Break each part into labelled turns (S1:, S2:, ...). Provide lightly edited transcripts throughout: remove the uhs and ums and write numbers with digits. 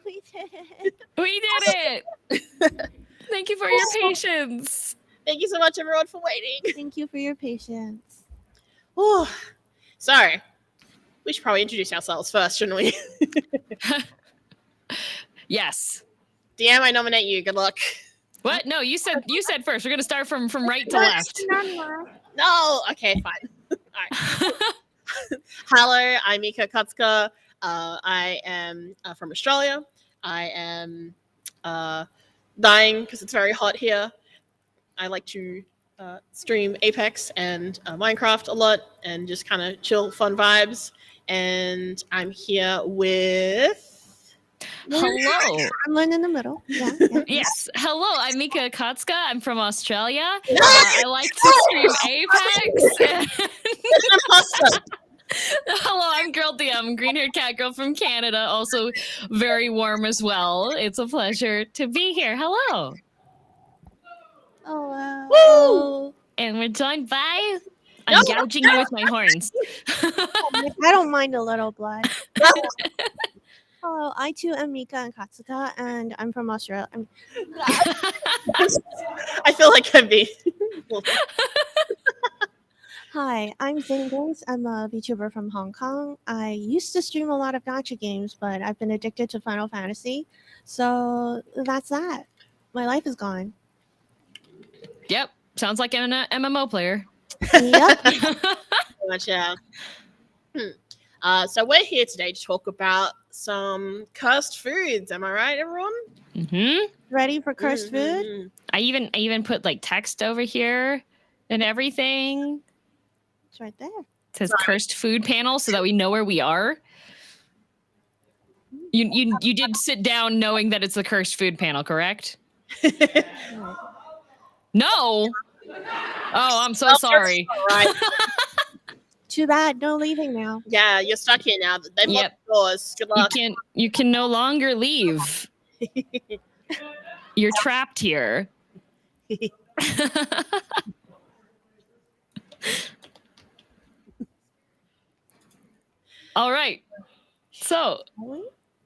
S1: We did it.
S2: We did it. Thank you for your patience.
S3: Thank you so much, everyone, for waiting.
S1: Thank you for your patience.
S3: Whew. So, we should probably introduce ourselves first, shouldn't we?
S2: Yes.
S3: DM, I nominate you. Good luck.
S2: What? No, you said first. We're gonna start from right to left.
S3: No. Okay, fine. All right. Hello, I'm Mika Katsuka. I am from Australia. I am dying because it's very hot here. I like to stream Apex and Minecraft a lot and just kind of chill, fun vibes. And I'm here with...
S2: Hello.
S1: I'm one in the middle. Yeah.
S2: Yes. Hello, I'm Mika Katsuka. I'm from Australia. I like to stream Apex. Hello, I'm GirlDM, green-haired cat girl from Canada. Also very warm as well. It's a pleasure to be here. Hello.
S1: Oh, wow.
S3: Woo!
S2: And we're joined by... I'm gouging you with my horns.
S1: I don't mind a little blood. Hello, I too am Mika and Katsuka, and I'm from Australia.
S3: I feel like I'm being...
S1: Hi, I'm Zane. I'm a VTuber from Hong Kong. I used to stream a lot of gacha games, but I've been addicted to Final Fantasy. So that's that. My life is gone.
S2: Yep. Sounds like an MMO player.
S1: Yep.
S3: Much, yeah. So we're here today to talk about some cursed foods. Am I right, everyone?
S2: Mm-hmm.
S1: Ready for cursed food?
S2: I even put like text over here and everything.
S1: It's right there.
S2: It says cursed food panel so that we know where we are. You did sit down knowing that it's the cursed food panel, correct? No. Oh, I'm so sorry.
S3: Right.
S1: Too bad. No leaving now.
S3: Yeah, you're stuck here now. They've locked the doors. Good luck.
S2: You can no longer leave. You're trapped here. All right. So,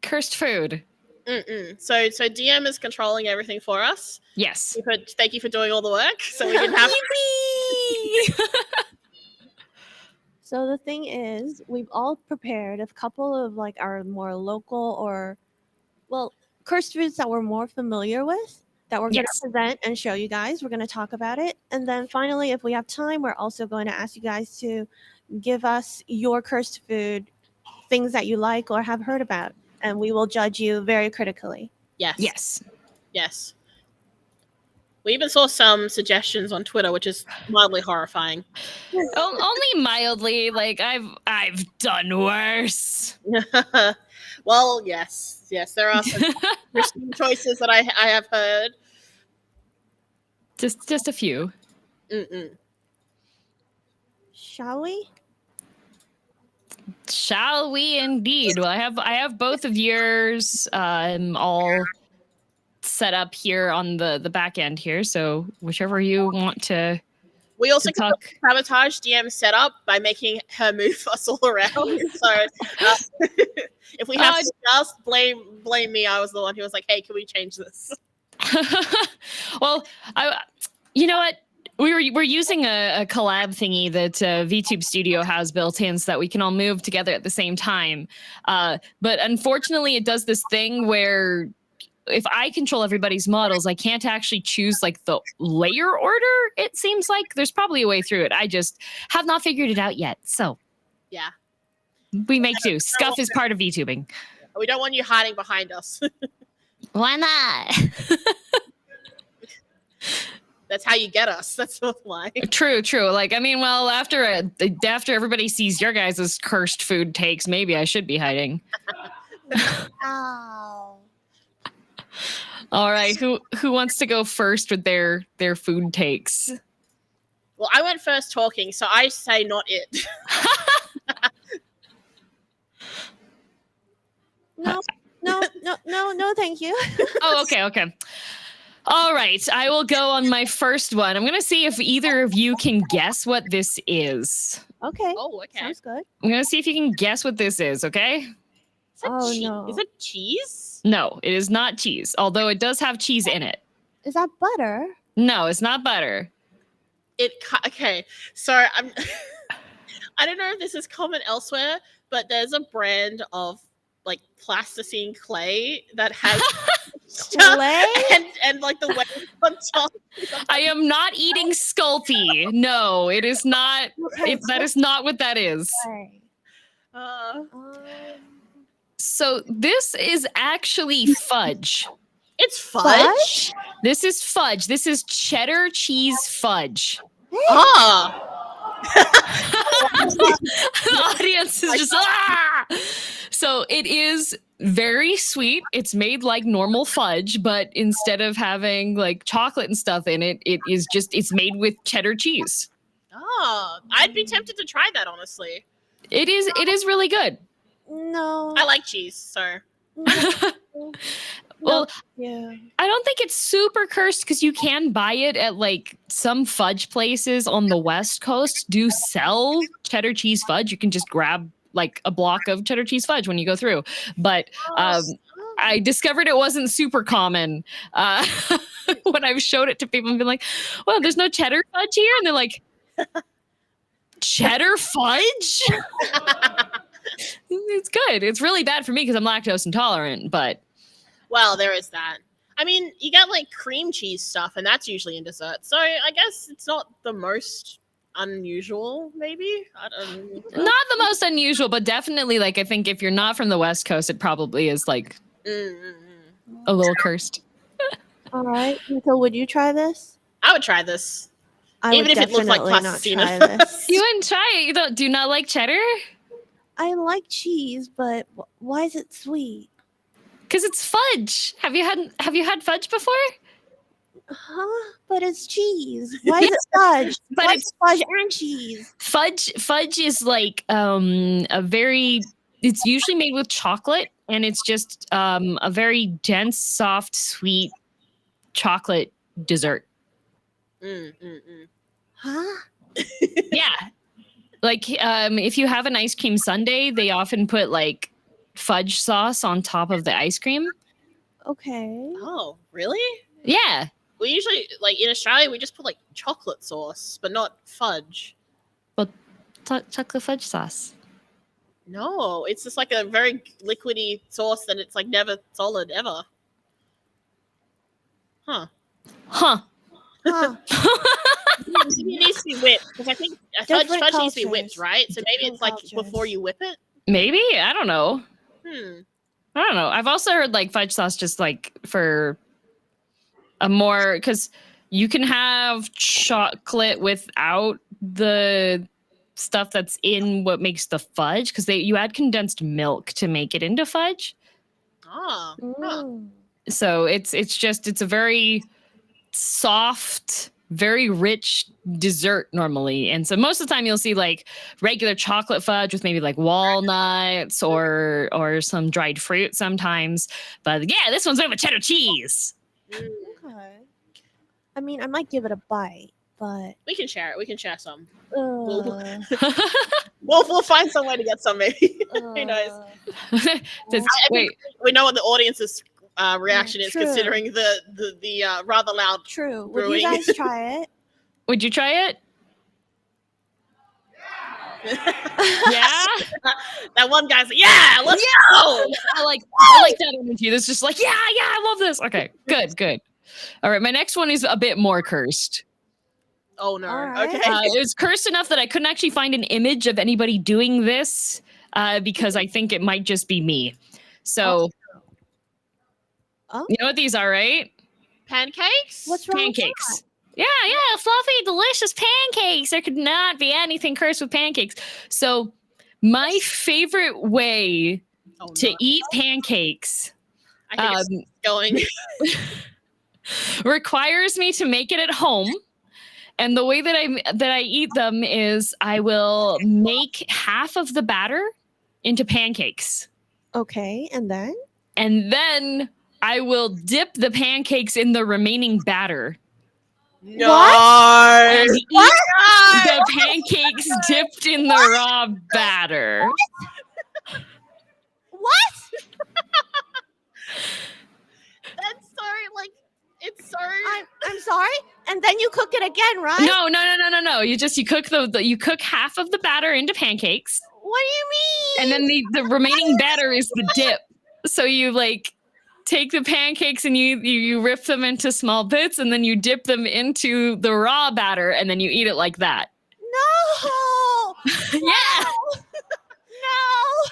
S2: cursed food.
S3: So DM is controlling everything for us.
S2: Yes.
S3: Thank you for doing all the work. So we didn't have.
S1: So the thing is, we've all prepared a couple of like our more local or, well, cursed foods that we're more familiar with that we're going to present and show you guys. We're going to talk about it. And then finally, if we have time, we're also going to ask you guys to give us your cursed food, things that you like or have heard about. And we will judge you very critically.
S3: Yes. We even saw some suggestions on Twitter, which is mildly horrifying.
S2: Only mildly. Like I've done worse.
S3: Well, yes, there are some choices that I have heard.
S2: Just a few.
S1: Shall we?
S2: Shall we indeed? Well, I have both of yours all set up here on the back end here. So whichever you want to.
S3: We also can sabotage DM setup by making her move us all around. So if we have to just blame me, I was the one who was like, "Hey, can we change this?"
S2: Well, you know what? We're using a collab thingy that VTube Studio has built in so that we can all move together at the same time. But unfortunately, it does this thing where if I control everybody's models, I can't actually choose like the layer order. It seems like there's probably a way through it. I just have not figured it out yet. So
S3: yeah,
S2: we make do. Scuff is part of VTubing.
S3: We don't want you hiding behind us.
S2: Why not?
S3: That's how you get us. That's why.
S2: True. Like, I mean, well, after everybody sees your guys' cursed food takes, maybe I should be hiding.
S1: Ow.
S2: All right, who wants to go first with their food takes?
S3: Well, I went first talking, so I say not it.
S1: No, thank you.
S2: Oh, okay. All right, I will go on my first one. I'm going to see if either of you can guess what this is.
S1: Okay.
S3: Oh, okay.
S1: Sounds good.
S2: I'm going to see if you can guess what this is, okay?
S3: Is it
S1: Oh,
S3: cheese?
S1: no.
S3: Is it cheese?
S2: No, it is not cheese, although it does have cheese in it.
S1: Is that butter?
S2: No, it's not butter.
S3: Okay, so I'm. I don't know if this is common elsewhere, but there's a brand of like plasticine clay that has
S1: Clay?
S3: and like the way on top.
S2: I am not eating Sculpey. No, it is not.
S1: Okay,
S2: That is not what that is.
S1: clay.
S3: Uh,
S2: So this is actually fudge.
S3: it's fudge.
S2: This is fudge. This is cheddar cheese fudge.
S3: Ah,
S2: The audience is just So it is very sweet. It's made like normal fudge, but instead of having like chocolate and stuff in it, it's made with cheddar cheese.
S3: oh, I'd be tempted to try that honestly.
S2: It is really good.
S1: No.
S3: I like cheese, so
S2: Well,
S1: Yeah.
S2: I don't think it's super cursed because you can buy it at like some fudge places on the West Coast do sell cheddar cheese fudge. You can just grab like a block of cheddar cheese fudge when you go through. But I discovered it wasn't super common when I've showed it to people and been like, well, there's no cheddar fudge here. And they're like, cheddar fudge? It's good. It's really bad for me because I'm lactose intolerant, but
S3: well, there is that. I mean, you get like cream cheese stuff, and that's usually in dessert. So I guess it's not the most unusual, maybe. I don't know.
S2: not the most unusual, but definitely like I think if you're not from the West Coast, it probably is like a little cursed.
S1: All right. So would you try this?
S3: I would try this.
S1: I
S3: Even
S1: would
S3: if it looked like
S1: definitely not
S3: plasticina.
S1: try this.
S2: You wouldn't try it. Do you not like cheddar?
S1: I like cheese, but why is it sweet?
S2: Because it's fudge. Have you had fudge before?
S1: Huh? But it's cheese. Why is it fudge?
S2: But
S1: Why
S2: it's
S1: is fudge and cheese?
S2: Fudge is like it's usually made with chocolate and it's just a very dense, soft, sweet chocolate dessert.
S1: Huh?
S2: Yeah. Like if you have an ice cream sundae, they often put like fudge sauce on top of the ice cream.
S1: Okay.
S3: Oh, really?
S2: Yeah.
S3: We usually, like in Australia, we just put like chocolate sauce, but not fudge.
S2: Chocolate fudge sauce.
S3: No, it's just like a very liquidy sauce that it's like never solid ever. Huh.
S1: Huh.
S3: It needs to be whipped because I think fudge
S1: Different
S3: needs to be whipped,
S1: cultures.
S3: right? So maybe it's
S1: Different
S3: like
S1: cultures.
S3: before you whip it.
S2: Maybe? I don't know.
S3: Hmm.
S2: I don't know. I've also heard like fudge sauce just like for a more because you can have chocolate without the stuff that's in what makes the fudge because you add condensed milk to make it into fudge.
S3: Ah. Huh.
S1: Mm.
S2: So it's a very soft, very rich dessert normally. And so most of the time you'll see like regular chocolate fudge with maybe like walnuts or some dried fruit sometimes. But yeah, this one's made with cheddar cheese.
S3: Mm.
S1: Okay. I mean, I might give it a bite, but
S3: We can share it. We can share some.
S1: uh,
S3: We'll find some way to get some maybe. Who knows?
S2: Wait,
S3: We know what the audience's reaction is,
S1: True.
S3: considering the rather loud.
S1: true. Would
S3: Brewing.
S1: you guys try it?
S2: would you try it? Yeah.
S3: That one guy's like, yeah, let's go.
S2: I like that energy. That's just like, yeah, I love this. Okay, good. All right, my next one is a bit more cursed.
S3: Oh no.
S1: All right.
S3: Okay.
S2: It's cursed enough that I couldn't actually find an image of anybody doing this because I think it might just be me. So,
S1: Oh.
S2: you know what these are, right?
S3: Pancakes?
S1: What's wrong?
S2: Pancakes. Yeah, fluffy, delicious pancakes. There could not be anything cursed with pancakes. So, my favorite way
S3: Oh,
S2: to
S3: no.
S2: eat pancakes
S3: I think it's going.
S2: requires me to make it at home. And the way that I eat them is I will make half of the batter into pancakes.
S1: Okay, and then?
S2: And then I will dip the pancakes in the remaining batter.
S3: No.
S2: And eat the pancakes dipped in the raw batter.
S1: What?
S3: That's so like it's so.
S1: I'm sorry. And then you cook it again, right?
S2: No. You cook you cook half of the batter into pancakes.
S1: What do you mean?
S2: And then the remaining batter is the dip. So you like take the pancakes and you rip them into small bits and then you dip them into the raw batter and then you eat it like that.
S1: No.
S2: Yeah.
S1: No.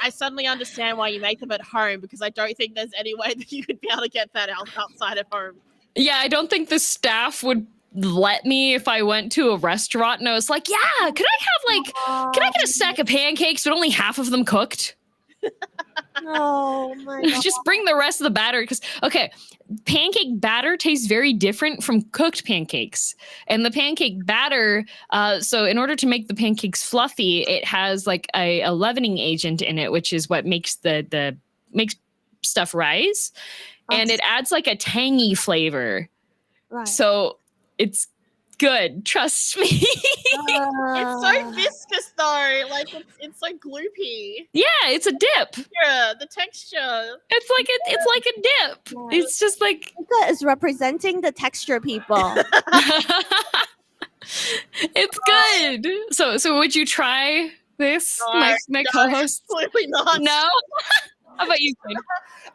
S3: I suddenly understand why you make them at home because I don't think there's any way that you could be able to get that outside of home.
S2: Yeah, I don't think the staff would let me if I went to a restaurant and I was like, yeah, can I get a stack of pancakes but only half of them cooked?
S1: Oh my God.
S2: Just bring the rest of the batter because pancake batter tastes very different from cooked pancakes. And the pancake batter, so in order to make the pancakes fluffy, it has like a leavening agent in it, which is what makes makes stuff rise. And it adds like a tangy flavor.
S1: Right.
S2: So it's good. Trust me.
S3: It's so viscous though. Like it's so gloopy.
S2: Yeah, it's a dip.
S3: Yeah, the texture.
S2: It's like a dip.
S1: Yeah.
S2: It's just like
S1: Mika is representing the texture people.
S2: it's good. So would you try this, my co-host?
S3: Absolutely not.
S2: No. How about you, Jane?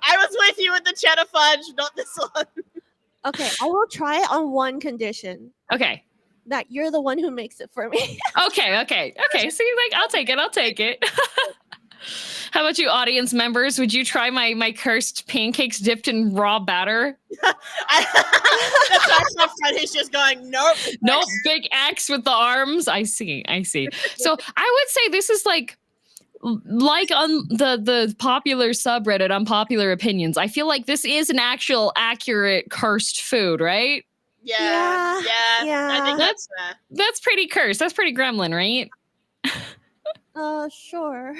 S3: I was with you with the cheddar fudge, not this one.
S1: Okay, I will try it on one condition.
S2: Okay.
S1: That you're the one who makes it for me.
S2: Okay. See, like I'll take it. How about you, audience members? Would you try my cursed pancakes dipped in raw batter?
S3: That's my friend who's just going, nope.
S2: Nope, big X with the arms. I see. So I would say this is like on the popular subreddit, Unpopular Opinions. I feel like this is an actual accurate cursed food, right?
S3: Yeah.
S1: Yeah.
S3: I think that's fair.
S2: That's pretty cursed. That's pretty gremlin, right?
S1: Sure.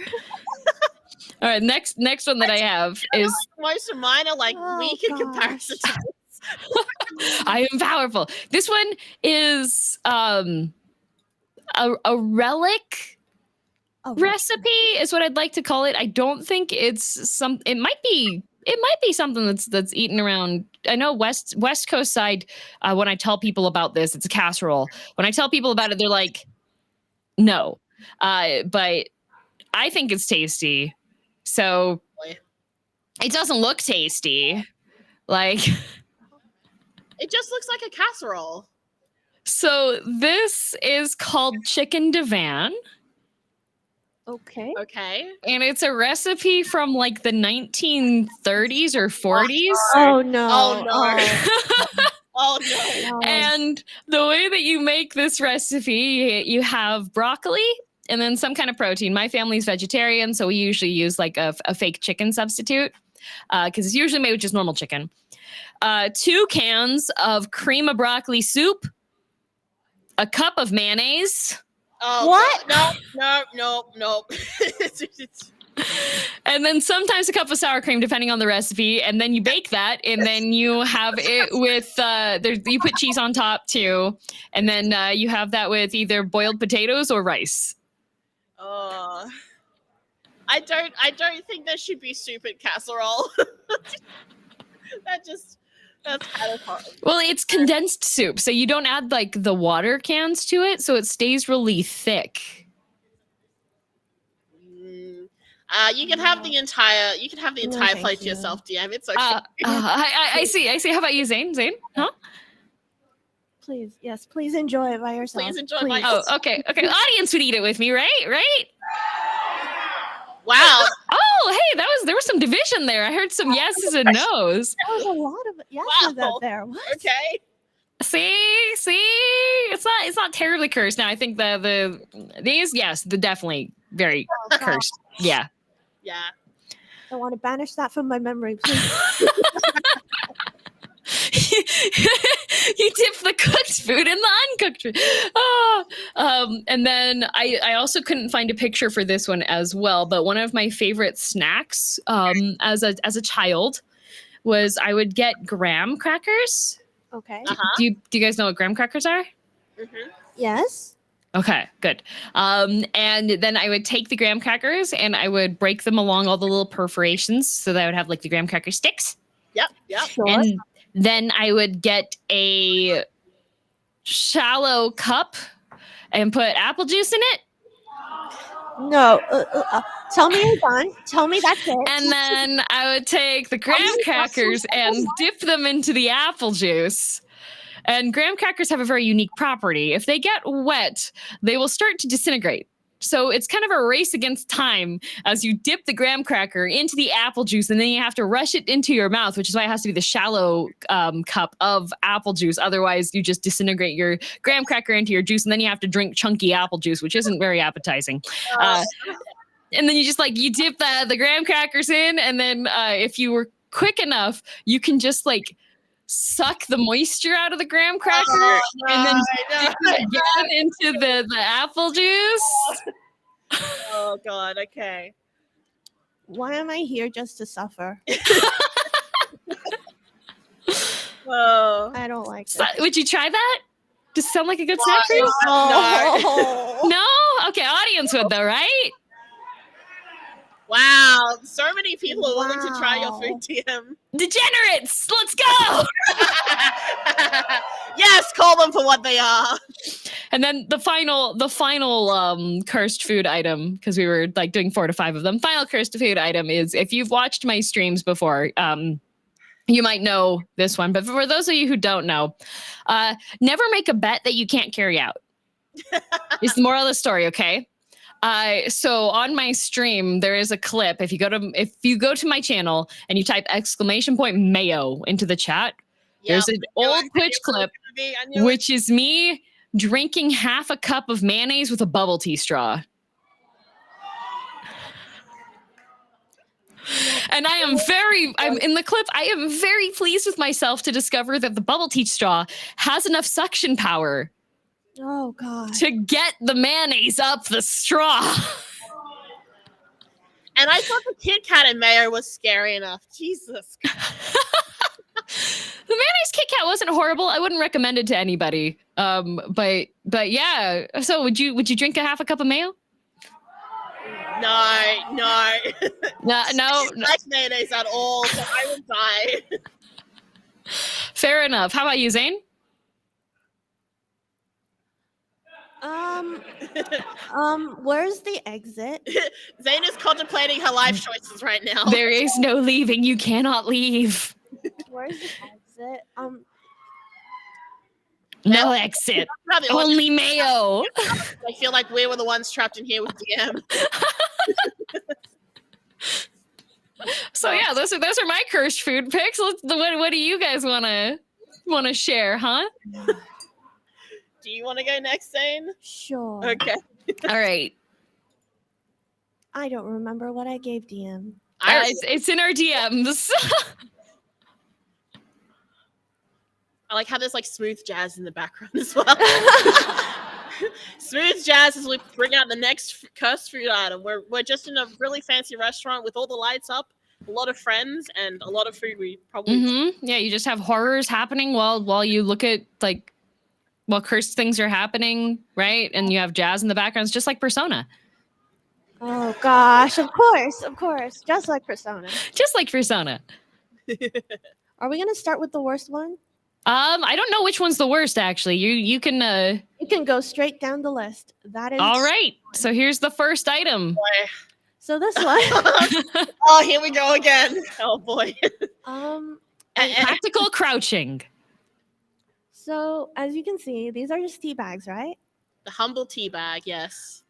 S2: All right, next one that I have is
S3: Most of mine are like weak in
S1: gosh.
S3: comparison to this.
S2: I am powerful. This one is a relic recipe is what I'd like to call it. I don't think it's it might be something that's eaten around. I know West Coast side, when I tell people about this, it's a casserole. When I tell people about it, they're like, no. But I think it's tasty. So it doesn't look tasty. Like
S3: it just looks like a casserole.
S2: So this is called chicken divan.
S1: Okay.
S2: And it's a recipe from like the 1930s or 40s.
S1: Oh no.
S3: Oh no.
S2: And the way that you make this recipe, you have broccoli and then some kind of protein. My family's vegetarian, so we usually use like a fake chicken substitute because it's usually made with just normal chicken. 2 cans of cream of broccoli soup, a cup of mayonnaise.
S3: Oh,
S1: what?
S3: No.
S2: And then sometimes a cup of sour cream, depending on the recipe. And then you bake that, and then you have it with you put cheese on top too, and then you have that with either boiled potatoes or rice.
S3: I don't think there should be soup in casserole. That's kind of hard.
S2: Well, it's condensed soup, so you don't add like the water cans to it, so it stays really thick.
S3: You can have the entire plate to yourself, DM. It's okay.
S2: I see. How about you, Zane? Huh?
S1: Please, yes, please enjoy it by yourself.
S3: Please enjoy by yourself.
S2: Oh, okay. The audience would eat it with me, right?
S3: Wow.
S2: Oh, hey, there was some division there. I heard some yeses and nos.
S1: There was a lot of yeses out there. What?
S3: Okay.
S2: See, it's not terribly cursed. Now I think these they're definitely very cursed. Yeah.
S1: I want to banish that from my memory, please.
S2: You dip the cooked food in the uncooked food. And then I also couldn't find a picture for this one as well, but one of my favorite snacks as a child was I would get graham crackers.
S1: Okay.
S2: Do you guys know what graham crackers are?
S3: Mm-hmm.
S1: Yes.
S2: Okay, good. And then I would take the graham crackers and I would break them along all the little perforations so that I would have like the graham cracker sticks.
S3: Yep.
S1: Sure.
S2: And then I would get a shallow cup and put apple juice in it.
S1: No. Tell me you're done. Tell me that's it.
S2: And then I would take the graham crackers and dip them into the apple juice. And graham crackers have a very unique property. If they get wet, they will start to disintegrate. So it's kind of a race against time as you dip the graham cracker into the apple juice, and then you have to rush it into your mouth, which is why it has to be the shallow cup of apple juice. Otherwise, you just disintegrate your graham cracker into your juice, and then you have to drink chunky apple juice, which isn't very appetizing. And then you just you dip the graham crackers in, and then if you were quick enough, you can just suck the moisture out of the graham cracker and then dip it again into the apple juice.
S3: Oh God. Okay.
S1: Why am I here just to suffer?
S3: Oh.
S1: I don't like
S2: So,
S1: it.
S2: would you try that? Does it sound like a good snack for you?
S3: No.
S2: No? Okay, audience would though, right?
S3: Wow. So many people are willing to try your
S1: Wow.
S3: food, TM.
S2: Degenerates, let's go!
S3: Yes, call them for what they are.
S2: And then the final cursed food item, because we were doing 4 to 5 of them. Final cursed food item is, if you've watched my streams before, you might know this one, but for those of you who don't know, never make a bet that you can't carry out. It's the moral of the story, okay? So on my stream, there is a clip. If you go to my channel and you type !mayo into the chat, there's an old Twitch clip, which is me drinking half a cup of mayonnaise with a bubble tea straw. And I'm in the clip, I am very pleased with myself to discover that the bubble tea straw has enough suction power
S1: Oh God.
S2: to get the mayonnaise up the straw.
S3: And I thought the Kit Kat and mayo was scary enough. Jesus.
S2: The mayonnaise Kit Kat wasn't horrible. I wouldn't recommend it to anybody. But yeah. So would you drink a half a cup of mayo?
S3: No.
S2: No.
S3: I don't like mayonnaise at all, so I would die.
S2: Fair enough. How about you, Zane?
S1: Where's the exit?
S3: Zane is contemplating her life choices right now.
S2: There is no leaving. You cannot leave.
S1: Where's the exit?
S2: No exit.
S3: Not the only-
S2: Only mayo.
S3: I feel like we were the ones trapped in here with DM.
S2: So yeah, those are my cursed food picks. What do you guys wanna share, huh?
S3: Do you want to go next, Zane?
S1: Sure.
S3: Okay.
S2: All right.
S1: I don't remember what I gave DM.
S2: It's in our DMs.
S3: I like how there's smooth jazz in the background as well. Smooth jazz as we bring out the next cursed food item. We're just in a really fancy restaurant with all the lights up, a lot of friends, and a lot of food we probably.
S2: Yeah, you just have horrors happening while you look at while cursed things are happening, right? And you have jazz in the background. It's just like Persona.
S1: Oh gosh, of course, just like Persona.
S2: Just like Persona.
S1: Are we gonna start with the worst one?
S2: I don't know which one's the worst, actually. You can
S1: You can go straight down the list. That is
S2: all right. So here's the first item.
S1: So this one,
S3: Oh, here we go again. Oh boy.
S2: Practical crouching.
S1: So as you can see, these are just tea bags, right?
S3: The humble tea bag, yes.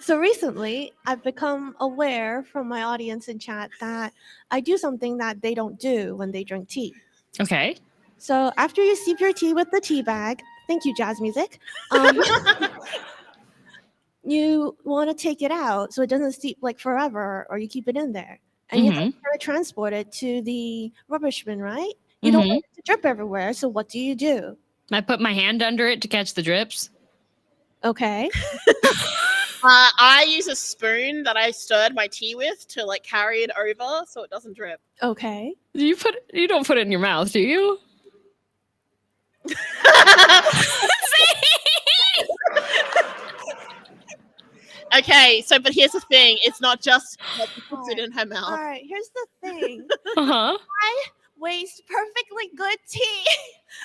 S1: So recently I've become aware from my audience in chat that I do something that they don't do when they drink tea.
S2: Okay.
S1: So after you steep your tea with the tea bag, thank you, jazz music. You want to take it out so it doesn't steep forever, or you keep it in there, and you have to transport it to the rubbish bin, right? You don't want it to drip everywhere. So what do?
S2: I put my hand under it to catch the drips.
S1: Okay.
S3: I use a spoon that I stirred my tea with to carry it over so it doesn't drip.
S1: Okay.
S2: You don't put it in your mouth, do you?
S3: Okay, so but here's the thing: it's not just what she puts it in her
S1: All
S3: mouth.
S1: right, here's the thing.
S2: Uh-huh.
S1: I waste perfectly good tea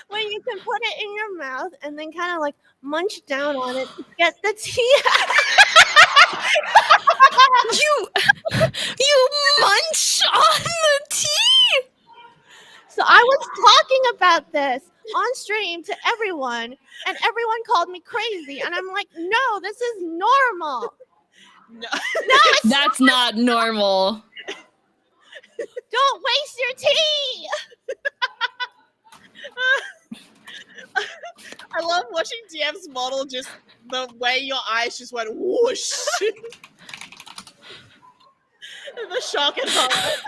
S1: when you can put it in your mouth and then kind of like munch down on it to get the tea out.
S2: You munch on the tea.
S1: So I was talking about this on stream to everyone, and everyone called me crazy. And I'm like, no, this is normal.
S3: No.
S2: That's not normal.
S1: Don't waste your tea.
S3: I love watching DM's model, just the way your eyes just went whoosh. The shock and horror.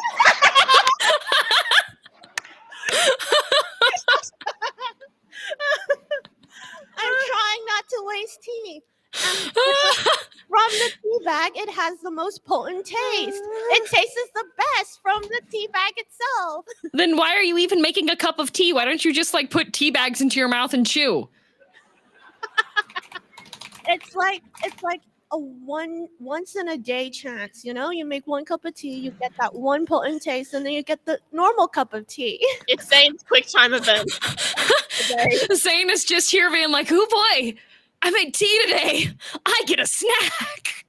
S1: I'm trying not to waste tea. From the tea bag, it has the most potent taste. It tastes the best from the tea bag itself.
S2: Then why are you even making a cup of tea? Why don't you just like put tea bags into your mouth and chew?
S1: It's like a once in a day chance, you know? You make one cup of tea, you get that one potent taste, and then you get the normal cup of tea.
S3: It's Zane's quick time event.
S2: Zane is just here being like, oh boy, I made tea today. I get a snack.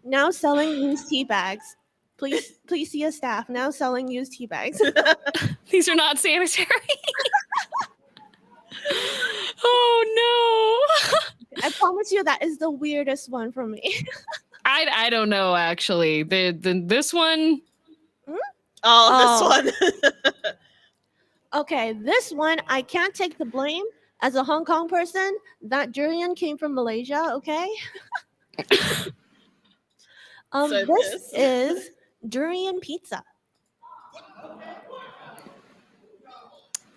S1: Now selling used tea bags. Please see a staff now selling used tea bags.
S2: These are not sanitary. Oh no.
S1: I promise you that is the weirdest one for me.
S2: I don't know actually. This one.
S3: Oh, this one.
S1: Okay, this one I can't take the blame. As a Hong Kong person, that durian came from Malaysia, okay?
S3: So
S1: this is durian pizza.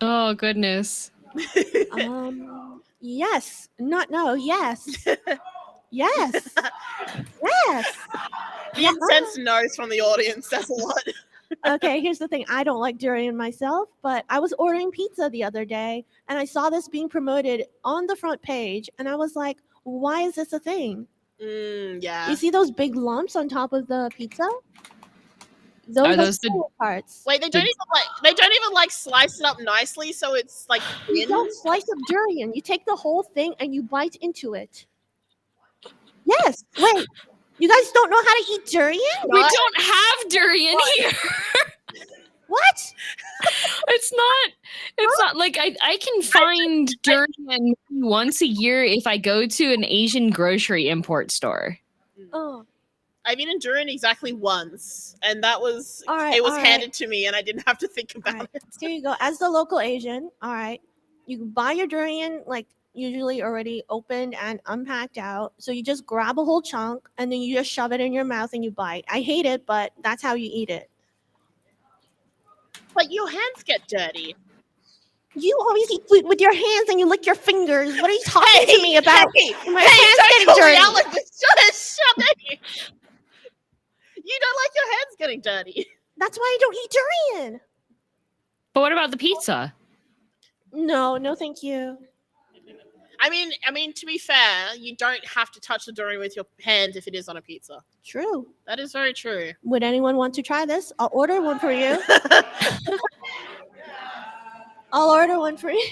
S2: Oh goodness.
S1: Yes. Not no, yes. Yes. Yes.
S3: The intense no's from the audience. That's a lot.
S1: Okay, here's the thing. I don't like durian myself, but I was ordering pizza the other day and I saw this being promoted on the front page and I was like, why is this a thing?
S3: Yeah.
S1: You see those big lumps on top of the pizza?
S2: Are those the
S1: parts?
S3: Wait, they don't even slice it up nicely, so it's like
S1: You
S3: thin.
S1: don't slice up durian. You take the whole thing and you bite into it. Yes. Wait. You guys don't know how to eat durian?
S2: We don't have durian here.
S1: What?
S2: It's not like I can find durian once a year if I go to an Asian grocery import store.
S1: Oh.
S3: I've eaten durian exactly once, and that was
S1: All
S3: it was
S1: right.
S3: handed to me, and I didn't have to think about it.
S1: Here you go. As the local Asian, all right, you buy your durian like usually already opened and unpacked out. So you just grab a whole chunk and then you just shove it in your mouth and you bite. I hate it, but that's how you eat it.
S3: But your hands get dirty.
S1: You always eat food with your hands and you lick your fingers. What are you talking to me about? My hands
S3: don't
S1: getting
S3: call me
S1: dirty.
S3: out like this. Shut it. You don't like your hands getting dirty.
S1: That's why I don't eat durian.
S2: But what about the pizza?
S1: No, thank you.
S3: I mean, to be fair, you don't have to touch the durian with your hand if it is on a pizza.
S1: True.
S3: That is very true.
S1: Would anyone want to try this? I'll order one for you. I'll order one for you.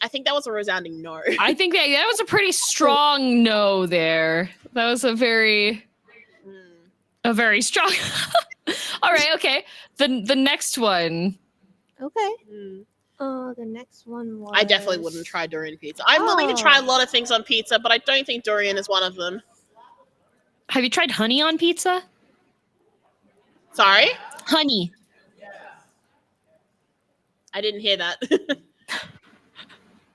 S3: I think that was a resounding no.
S2: I think that was a pretty strong no there. That was a very strong. All right, okay. The next one.
S1: Okay. The next one was...
S3: I definitely wouldn't try durian pizza. I'm willing to try a lot of things on pizza, but I don't think durian is one of them.
S2: Have you tried honey on pizza?
S3: Sorry?
S2: Honey.
S3: I didn't hear that.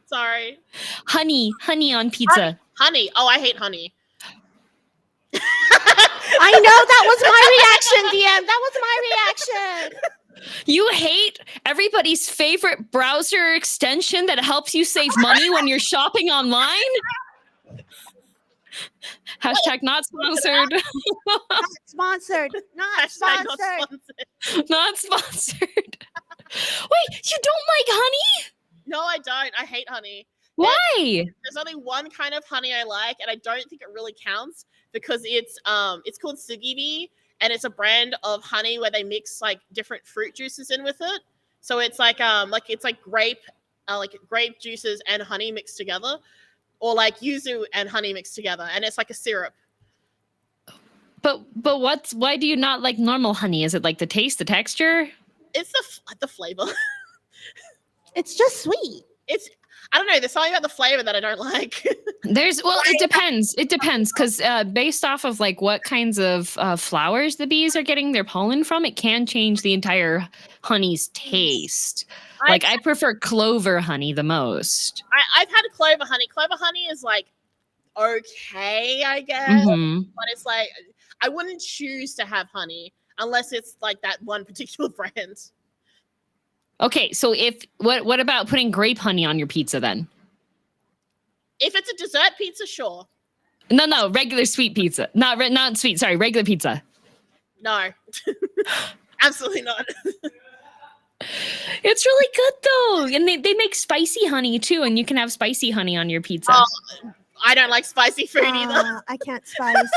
S3: Sorry.
S2: Honey on pizza.
S3: Honey. Oh, I hate honey.
S1: I know that was my reaction, DM. That was my reaction.
S2: You hate everybody's favorite browser extension that helps you save money when you're shopping online? Hashtag not sponsored.
S1: Not sponsored. Not
S3: Hashtag
S1: sponsored.
S3: not sponsored.
S2: Not sponsored. Wait, you don't like honey?
S3: No, I don't. I hate honey.
S2: Why?
S3: There's only one kind of honey I like, and I don't think it really counts because it's called Sugibi, and it's a brand of honey where they mix like different fruit juices in with it. So it's like grape juices and honey mixed together, or like yuzu and honey mixed together, and it's like a syrup.
S2: But why do you not like normal honey? Is it like the taste, the texture?
S3: It's the flavor.
S1: It's just sweet.
S3: I don't know. There's something about the flavor that I don't like.
S2: It depends. It depends because based off of like what kinds of flowers the bees are getting their pollen from, it can change the entire honey's taste. Like I prefer clover honey the most.
S3: I've had clover honey. Clover honey is like okay, I guess, but it's like I wouldn't choose to have honey unless it's like that one particular brand.
S2: Okay, so what about putting grape honey on your pizza then?
S3: If it's a dessert pizza, sure.
S2: No, regular sweet pizza. Not sweet, sorry, regular pizza.
S3: No. Absolutely not.
S2: It's really good though. And they make spicy honey too, and you can have spicy honey on your pizza.
S3: Oh, I don't like spicy food either.
S1: I can't spice.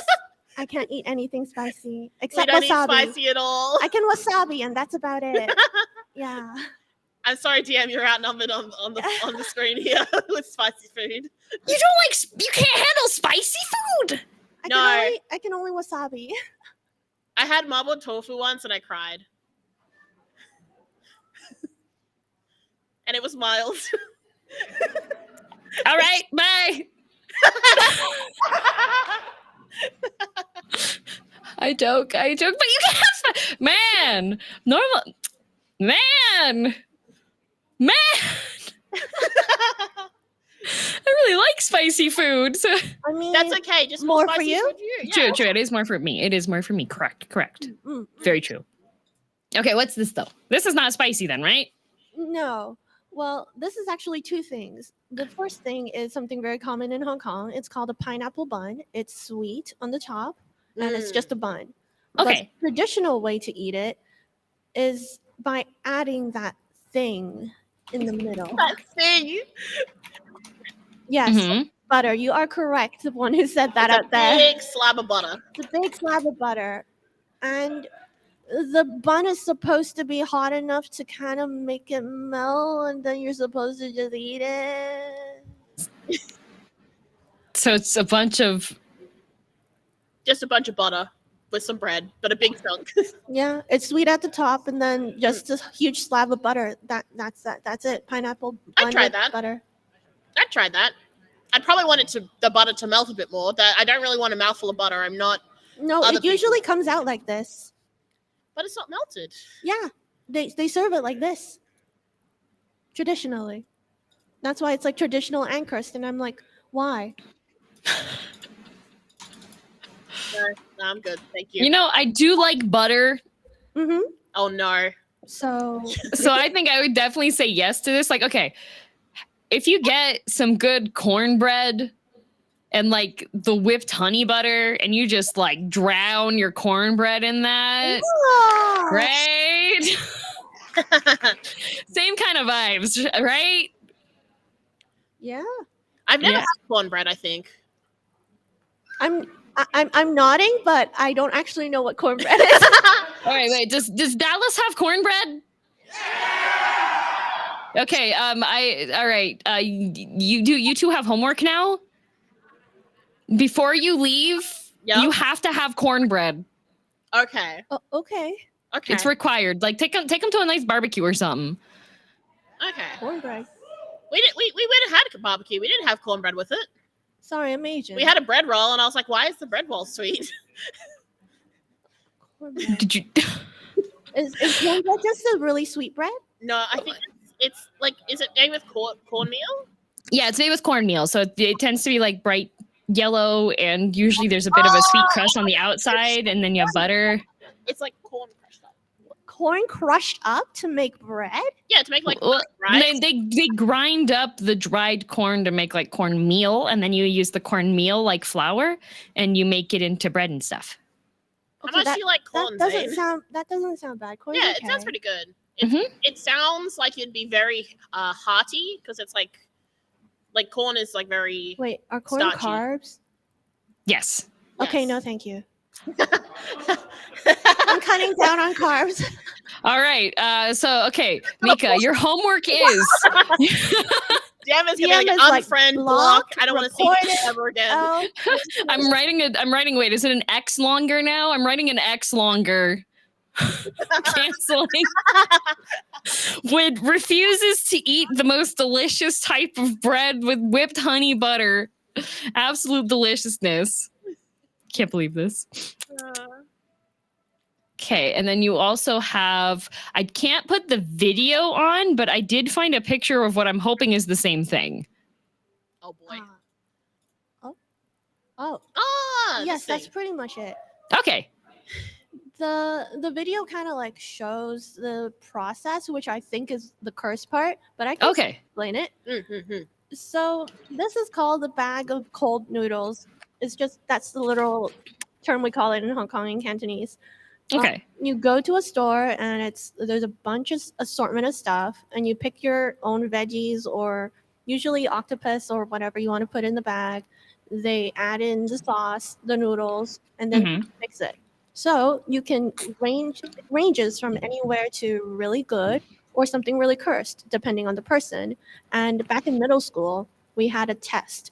S1: I can't eat anything spicy except
S3: we don't
S1: wasabi.
S3: eat spicy at all.
S1: I can wasabi, and that's about it. Yeah.
S3: I'm sorry, DM, you're outnumbered on the screen here with spicy food.
S2: You can't handle spicy food.
S1: I can only wasabi.
S3: I had marbled tofu once and I cried. And it was mild.
S2: All right, bye. I joke, but you can't. Man. I really like spicy food. So
S1: I mean,
S3: that's okay. Just
S1: more
S3: spicy
S1: for you.
S3: Yeah.
S2: True. It is more for me. Correct.
S1: Mm-hmm.
S2: Very true. Okay, what's this though? This is not spicy then, right?
S1: No. Well, this is actually two things. The first thing is something very common in Hong Kong. It's called a pineapple bun. It's sweet on the top, and it's just a bun.
S2: Okay.
S1: The traditional way to eat it is by adding that thing in the middle.
S3: That thing.
S1: Yes, butter. You are correct. The one who said that out there.
S3: Big slab of butter.
S1: It's a big slab of butter, and the bun is supposed to be hot enough to kind of make it melt, and then you're supposed to just eat it.
S2: So it's
S3: just a bunch of butter with some bread, but a big chunk.
S1: Yeah, it's sweet at the top, and then just a huge slab of butter. That's it. Pineapple bun
S3: I'd try
S1: with
S3: that.
S1: butter.
S3: I'd try that. I'd probably want the butter to melt a bit more. I don't really want a mouthful of butter. I'm not.
S1: No, it usually comes out like this.
S3: But it's not melted.
S1: Yeah, they serve it like this. Traditionally. That's why it's like traditional and crust, and I'm like, why?
S3: No, I'm good. Thank you.
S2: You know, I do like butter.
S1: Mm-hmm.
S3: Oh no.
S1: So
S2: I think I would definitely say yes to this. Like, okay, if you get some good cornbread and like the whipped honey butter and you just like drown your cornbread in that, great. Same kind of vibes, right?
S1: Yeah.
S3: I've never had cornbread, I think.
S1: I'm nodding, but I don't actually know what cornbread is.
S2: All right, wait. Does Dallas have cornbread? Okay. All right. You two have homework now. Before you leave, you have to have cornbread.
S3: Okay.
S1: Okay.
S2: It's required. Like take them to a nice barbecue or something.
S3: Okay.
S1: Cornbread.
S3: We went and had a barbecue. We didn't have cornbread with it.
S1: Sorry, I'm Asian.
S3: We had a bread roll, and I was like, "Why is the bread roll sweet?"
S2: Did you?
S1: Is cornbread just a really sweet bread?
S3: No, I think it's like, is it made with cornmeal?
S2: Yeah, it's made with cornmeal, so it tends to be like bright yellow, and usually there's a bit of a sweet crust on the outside, and then you have butter.
S3: It's like corn crushed up.
S1: Corn crushed up to make bread?
S3: Yeah, to make like rice.
S2: They grind up the dried corn to make like cornmeal, and then you use the cornmeal like flour, and you make it into bread and stuff.
S3: How much do you like corn?
S1: That doesn't sound bad. Corn's
S3: yeah,
S1: okay.
S3: it sounds pretty good. It sounds like it'd be very hearty because it's like Like corn is like very.
S1: Wait, are corn
S3: Starchy.
S1: carbs?
S2: Yes.
S1: Okay,
S3: Yes.
S1: no, thank you. I'm cutting down on carbs.
S2: All right. So, okay, Mika, your homework is.
S3: DM is
S1: DM
S3: gonna
S1: is,
S3: like
S1: like,
S3: unfriend, block.
S1: block,
S3: I don't want to see
S1: report
S3: this
S1: it.
S3: ever again.
S1: Oh,
S2: I'm writing. Wait, is it an X longer now? I'm writing an X longer. Canceling. Refuses to eat the most delicious type of bread with whipped honey butter. Absolute deliciousness. Can't believe this. Okay, and then you also have, I can't put the video on, but I did find a picture of what I'm hoping is the same thing.
S3: Oh boy.
S1: Oh.
S3: Ah,
S1: Yes, that's
S3: thing.
S1: pretty much it.
S2: Okay.
S1: The video kind of like shows the process, which I think is the curse part, but I can
S2: Okay.
S1: explain it.
S3: Mm-hmm.
S1: So this is called a bag of cold noodles. It's just that's the literal term we call it in Hong Kong in Cantonese.
S2: Okay.
S1: You go to a store and there's a bunch of assortment of stuff, and you pick your own veggies or usually octopus or whatever you want to put in the bag. They add in the sauce, the noodles, and then mix it. So you can ranges from anywhere to really good or something really cursed, depending on the person. And back in middle school, we had a test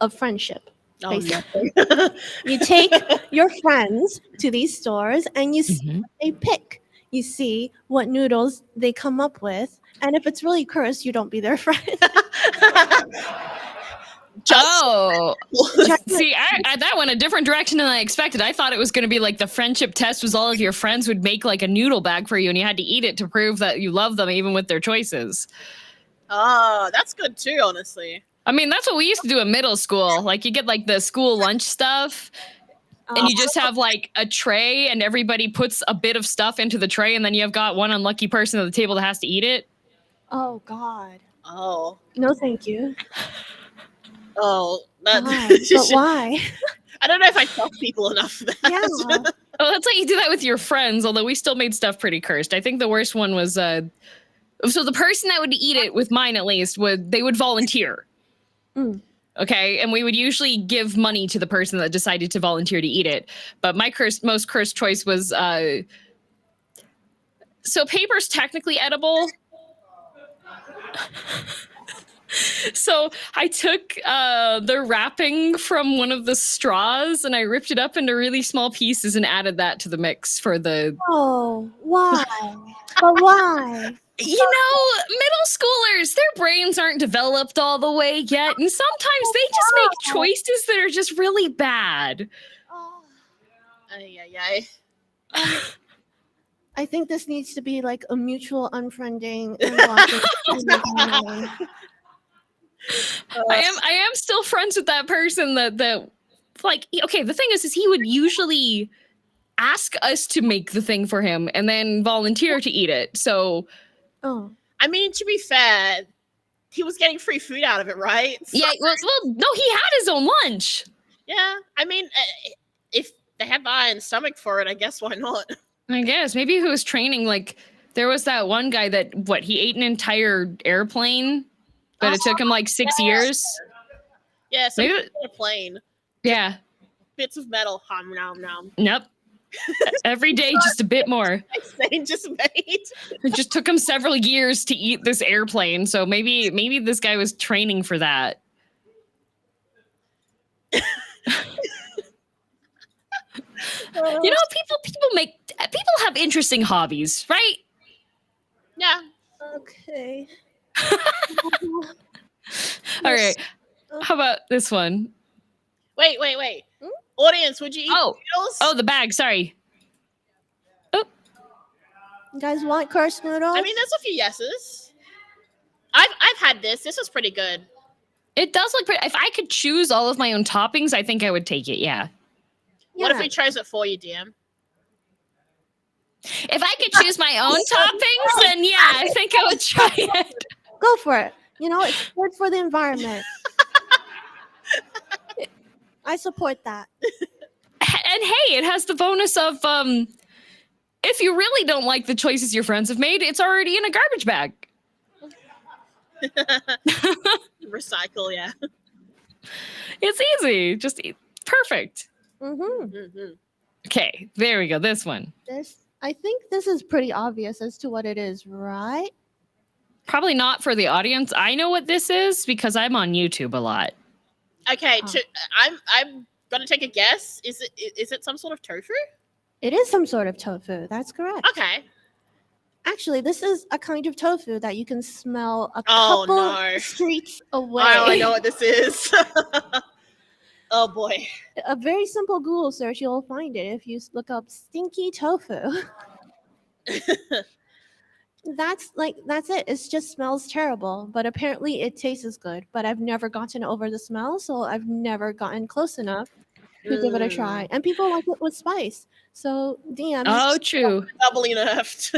S1: of friendship.
S3: Oh, no.
S1: You take your friends to these stores and you see
S2: Mhm.
S1: what they pick. You see what noodles they come up with. And if it's really cursed, you don't be their friend.
S2: Oh, see, that went a different direction than I expected. I thought it was going to be like the friendship test was all of your friends would make like a noodle bag for you and you had to eat it to prove that you love them even with their choices.
S3: Oh, that's good too, honestly.
S2: I mean, that's what we used to do in middle school. Like you get like the school lunch stuff and you just have like a tray and everybody puts a bit of stuff into the tray and then you've got one unlucky person at the table that has to eat it.
S1: Oh, God.
S3: Oh.
S1: No, thank you.
S3: Oh, that.
S1: But why?
S3: I don't know if I trust people enough for that.
S1: Yeah.
S2: Oh, that's like you do that with your friends, although we still made stuff pretty cursed. I think the worst one was so the person that would eat it, with mine at least, would volunteer. Okay, and we would usually give money to the person that decided to volunteer to eat it. But my most cursed choice was so paper's technically edible. So I took the wrapping from one of the straws and I ripped it up into really small pieces and added that to the mix for the.
S1: Oh, why? But why?
S2: You know, middle schoolers, their brains aren't developed all the way yet. And sometimes they just make choices that are just really bad.
S1: I think this needs to be like a mutual unfriending and blocking.
S2: I am still friends with that person that like, okay, the thing is he would usually ask us to make the thing for him and then volunteer to eat it. So
S3: I mean, to be fair, he was getting free food out of it, right? So,
S2: yeah, well, no, he had his own lunch.
S3: Yeah, I mean, if they had the iron stomach for it, I guess why not?
S2: I guess maybe he was training. Like there was that one guy that he ate an entire airplane, but it took him like 6 years.
S3: Yeah, so
S2: maybe
S3: a plane.
S2: Yeah,
S3: bits of metal. Hum nom nom.
S2: Nope. Every day, just a bit more.
S3: Zane just made.
S2: It just took him several years to eat this airplane, so maybe this guy was training for that. You know, people have interesting hobbies, right?
S3: Yeah.
S1: Okay.
S2: All right. How about this one?
S3: Wait. Audience, would you eat noodles?
S2: Oh, the bag. Sorry. Oh.
S1: You guys want cursed noodles?
S3: I mean, there's a few yeses. I've had this. This was pretty good.
S2: It does look pretty. If I could choose all of my own toppings, I think I would take it. Yeah.
S3: What if we chose it for you, DM?
S2: If I could choose my own toppings, then yeah, I think I would try it.
S1: Go for it. You know, it's good for the environment. I support that.
S2: And hey, it has the bonus of if you really don't like the choices your friends have made, it's already in a garbage bag.
S3: Recycle, yeah.
S2: It's easy. Just perfect.
S3: Mm-hmm.
S2: Okay, there we go. This one.
S1: I think this is pretty obvious as to what it is, right?
S2: Probably not for the audience. I know what this is because I'm on YouTube a lot.
S3: Okay, I'm gonna take a guess. Is it some sort of tofu?
S1: It is some sort of tofu. That's correct.
S3: Okay.
S1: Actually, this is a kind of tofu that you can smell a
S3: Oh,
S1: couple
S3: no.
S1: streets away.
S3: Oh, I know what this is. Oh boy.
S1: A very simple Google search, you'll find it if you look up stinky tofu. That's it. It just smells terrible, but apparently it tastes good. But I've never gotten over the smell, so I've never gotten close enough to give it a try. And people like it with spice. So DM.
S2: Oh, true.
S3: Doubly nerfed.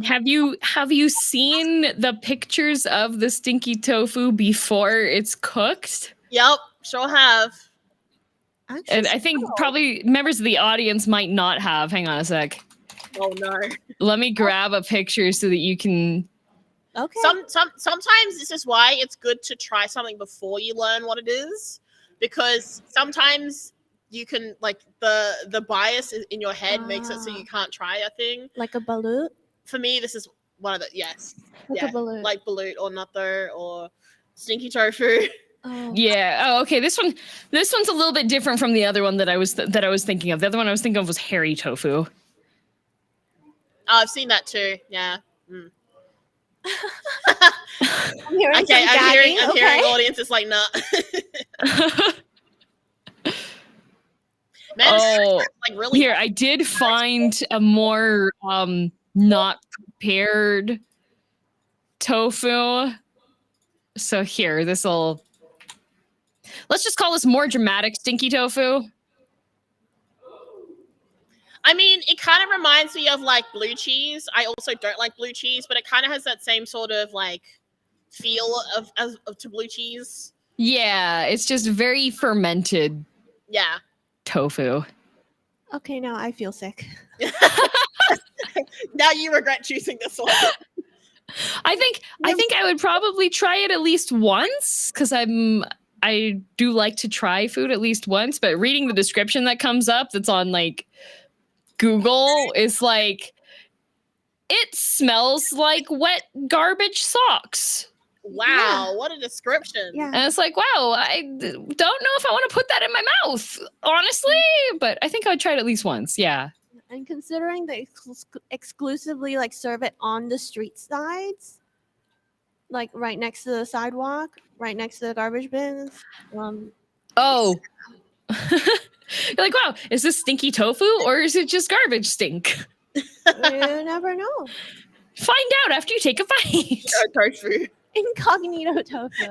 S2: Have you seen the pictures of the stinky tofu before it's cooked?
S3: Yep, sure have.
S1: Actually,
S2: And I think probably members of the audience might not have. Hang on a sec.
S3: Oh no.
S2: Let me grab a picture so that you can.
S1: okay.
S3: Sometimes this is why it's good to try something before you learn what it is, because sometimes you can like the bias in your head makes it so you can't try a thing.
S1: Like a balut?
S3: For me, this is one of the
S1: Like a balut.
S3: like balut or natto or stinky tofu.
S1: Oh.
S2: Yeah. Oh, okay. This one's a little bit different from the other one that I was thinking of. The other one I was thinking of was hairy tofu.
S3: Oh, I've seen that too. Yeah. Mm.
S1: I'm hearing
S3: I'm hearing audience is like, nah. Man,
S2: Oh,
S3: like really
S2: here I did find a more not prepared tofu. So here, let's just call this more dramatic stinky tofu.
S3: I mean, it kind of reminds me of like blue cheese. I also don't like blue cheese, but it kind of has that same sort of like feel of to blue cheese.
S2: Yeah, it's just very fermented
S3: Yeah.
S2: tofu.
S1: Okay, now I feel sick.
S3: Now you regret choosing this one.
S2: I think I would probably try it at least once because I do like to try food at least once, but reading the description that comes up that's on like Google is like, it smells like wet garbage socks.
S3: Wow, what a description.
S1: Yeah.
S2: And it's like, wow, I don't know if I want to put that in my mouth, honestly, but I think I would try it at least once. Yeah.
S1: And considering they exclusively like serve it on the street sides, like right next to the sidewalk, right next to the garbage bins.
S2: Oh. You're like, wow, is this stinky tofu or is it just garbage stink?
S1: You never know.
S2: Find out after you take a bite.
S3: Tofu.
S1: Incognito tofu.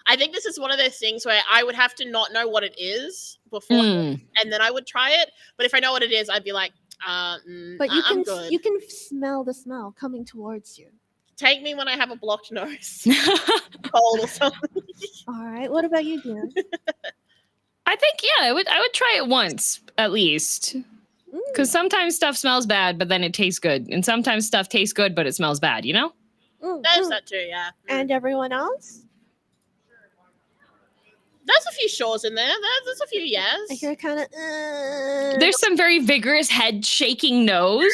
S3: I think this is one of those things where I would have to not know what it is before, and then I would try it. But if I know what it is, I'd be like,
S1: but
S3: I'm good.
S1: you can smell the smell coming towards you.
S3: Take me when I have a blocked nose, cold or something.
S1: All right. What about you, Dan?
S2: I think I would try it once at least. Because sometimes stuff smells bad, but then it tastes good. And sometimes stuff tastes good, but it smells bad, you know?
S3: There's that too, yeah.
S1: And everyone else?
S3: There's a few shores in there. There's a few yes.
S1: I hear kind of.
S2: There's some very vigorous head shaking no's.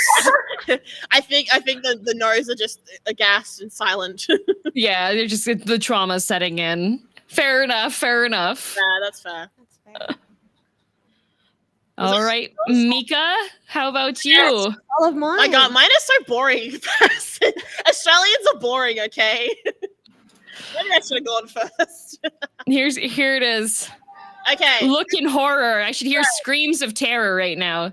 S3: I think the no's are just aghast and silent.
S2: Yeah, they're just the trauma setting in. Fair enough.
S3: Yeah, that's fair.
S1: That's fair.
S2: All right, Mika, how about you?
S1: All of mine.
S3: My God, mine is so boring. Australians are boring, okay? Maybe I should have gone first.
S2: Here it is.
S3: Okay.
S2: Look in horror. I should hear screams of terror right now.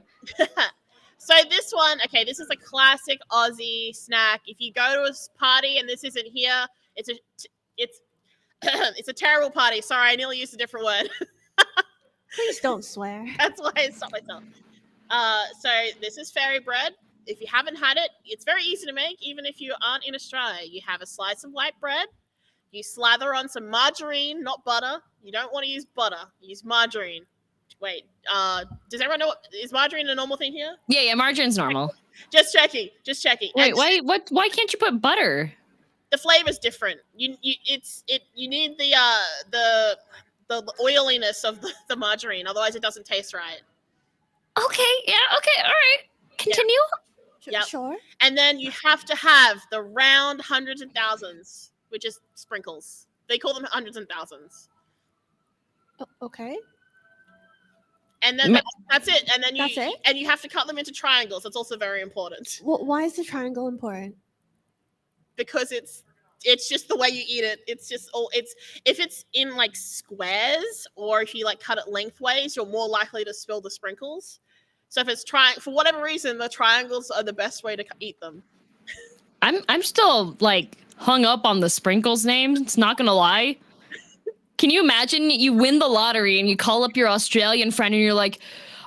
S3: So this one, okay, this is a classic Aussie snack. If you go to a party and this isn't here, it's a terrible party. Sorry, I nearly used a different word.
S1: Please don't swear.
S3: That's why I stopped myself. So this is fairy bread. If you haven't had it, it's very easy to make, even if you aren't in Australia. You have a slice of white bread. You slather on some margarine, not butter. You don't want to use butter. Use margarine. Wait. Does everyone know is margarine a normal thing here?
S2: Yeah, margarine's normal.
S3: Just checking.
S2: Wait, why can't you put butter?
S3: The flavor's different. You need the oiliness of the margarine, otherwise it doesn't taste right.
S2: Okay, yeah, okay, all right. Continue.
S3: Yep.
S1: Sure.
S3: And then you have to have the round hundreds and thousands, which is sprinkles. They call them hundreds and thousands.
S1: Okay.
S3: And then that's it. And then you have to cut them into triangles. That's also very important.
S1: Well, why is the triangle important?
S3: Because it's just the way you eat it. It's just if it's in like squares, or if you like cut it lengthways, you're more likely to spill the sprinkles. So if it's for whatever reason, the triangles are the best way to eat them.
S2: I'm still like hung up on the sprinkles names. It's not gonna lie. Can you imagine you win the lottery and you call up your Australian friend and you're like,